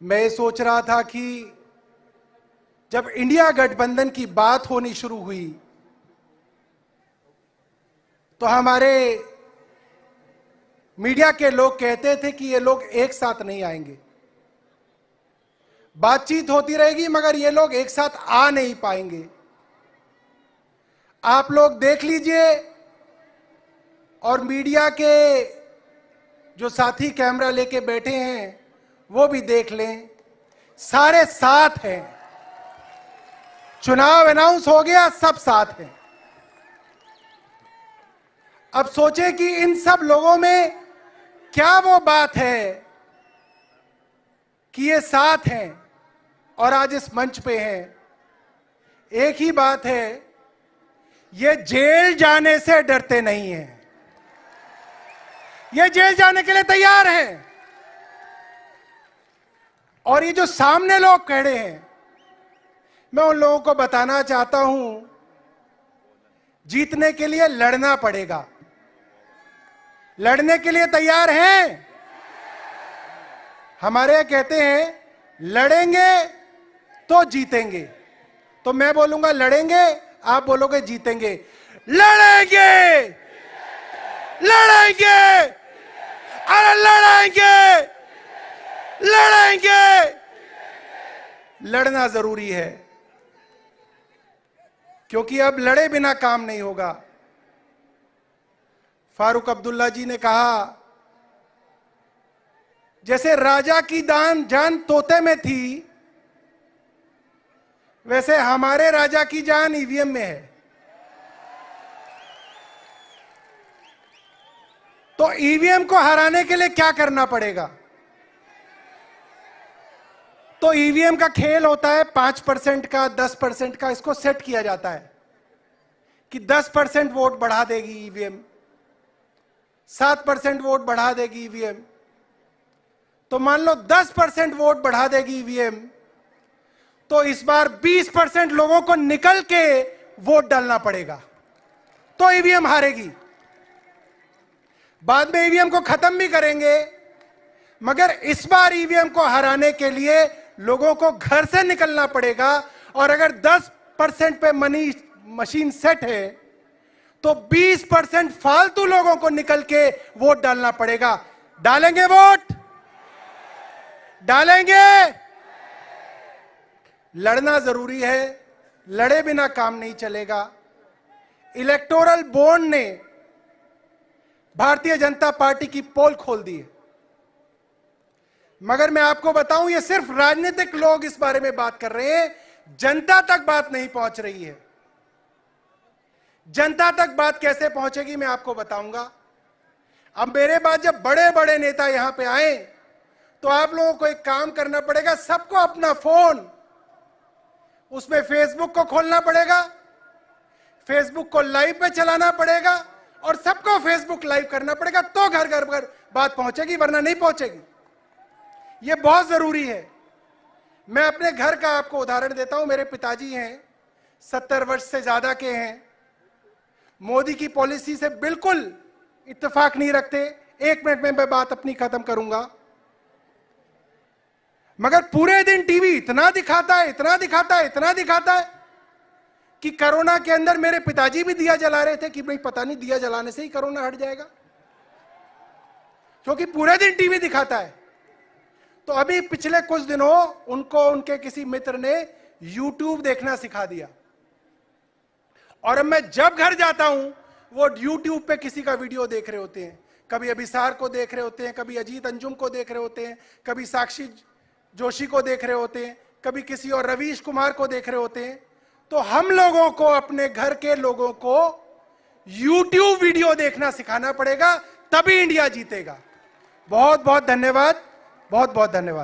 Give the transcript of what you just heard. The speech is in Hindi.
मैं ये सोच रहा था कि जब इंडिया गठबंधन की बात होनी शुरू हुई तो हमारे मीडिया के लोग कहते थे कि ये लोग एक साथ नहीं आएंगे, बातचीत होती रहेगी मगर ये लोग एक साथ आ नहीं पाएंगे। आप लोग देख लीजिए और मीडिया के जो साथी कैमरा लेके बैठे हैं वो भी देख लें, सारे साथ हैं। चुनाव अनाउंस हो गया, सब साथ हैं। अब सोचें कि इन सब लोगों में क्या वो बात है कि ये साथ हैं और आज इस मंच पे हैं। एक ही बात है, ये जेल जाने से डरते नहीं हैं, ये जेल जाने के लिए तैयार हैं। और ये जो सामने लोग खड़े हैं, मैं उन लोगों को बताना चाहता हूं, जीतने के लिए लड़ना पड़ेगा। लड़ने के लिए तैयार हैं? हमारे यहां कहते हैं लड़ेंगे तो जीतेंगे। तो मैं बोलूंगा लड़ेंगे, आप बोलोगे जीतेंगे। लड़ेंगे, लड़ेंगे, अरे लड़ेंगे, लड़ेंगे। लड़ना जरूरी है क्योंकि अब लड़े बिना काम नहीं होगा। फारूक अब्दुल्ला जी ने कहा, जैसे राजा की जान तोते में थी, वैसे हमारे राजा की जान ईवीएम में है। तो ईवीएम को हराने के लिए क्या करना पड़ेगा? तो ईवीएम का खेल होता है 5% का, 10% का। इसको सेट किया जाता है कि 10% वोट बढ़ा देगी ईवीएम, 7% वोट बढ़ा देगी ईवीएम। तो मान लो 10% वोट बढ़ा देगी ईवीएम, तो इस बार 20% लोगों को निकल के वोट डालना पड़ेगा, तो ईवीएम हारेगी। बाद में ईवीएम को खत्म भी करेंगे, मगर इस बार ईवीएम को हराने के लिए लोगों को घर से निकलना पड़ेगा। और अगर 10% पे मशीन सेट है तो 20% फालतू लोगों को निकल के वोट डालना पड़ेगा। डालेंगे वोट? डालेंगे? लड़ना जरूरी है, लड़े बिना काम नहीं चलेगा। इलेक्टोरल बॉन्ड ने भारतीय जनता पार्टी की पोल खोल दी है, मगर मैं आपको बताऊं, ये सिर्फ राजनीतिक लोग इस बारे में बात कर रहे हैं, जनता तक बात नहीं पहुंच रही है। जनता तक बात कैसे पहुंचेगी मैं आपको बताऊंगा। अब मेरे बाद जब बड़े बड़े नेता यहां पे आए तो आप लोगों को एक काम करना पड़ेगा, सबको अपना फोन, उसमें फेसबुक को खोलना पड़ेगा, फेसबुक को लाइव पे चलाना पड़ेगा और सबको फेसबुक लाइव करना पड़ेगा, तो घर घर घर बात पहुंचेगी, वरना नहीं पहुंचेगी। यह बहुत जरूरी है। मैं अपने घर का आपको उदाहरण देता हूं। मेरे पिताजी हैं, 70 वर्ष से ज्यादा के हैं, मोदी की पॉलिसी से बिल्कुल इत्तेफाक नहीं रखते। 1 मिनट में मैं बात अपनी खत्म करूंगा। मगर पूरे दिन टीवी इतना दिखाता है, इतना दिखाता है, इतना दिखाता है कि कोरोना के अंदर मेरे पिताजी भी दिया जला रहे थे कि भाई पता नहीं दिया जलाने से ही कोरोना हट जाएगा, क्योंकि पूरे दिन टीवी दिखाता है। तो अभी पिछले कुछ दिनों उनको उनके किसी मित्र ने यूट्यूब देखना सिखा दिया, और अब मैं जब घर जाता हूं वो यूट्यूब पे किसी का वीडियो देख रहे होते हैं। कभी अभिसार को देख रहे होते हैं, कभी अजीत अंजुम को देख रहे होते हैं, कभी साक्षी जोशी को देख रहे होते हैं, कभी किसी और रवीश कुमार को देख रहे होते हैं। तो हम लोगों को, अपने घर के लोगों को यूट्यूब वीडियो देखना सिखाना पड़ेगा, तभी इंडिया जीतेगा। बहुत बहुत धन्यवाद, बहुत बहुत धन्यवाद।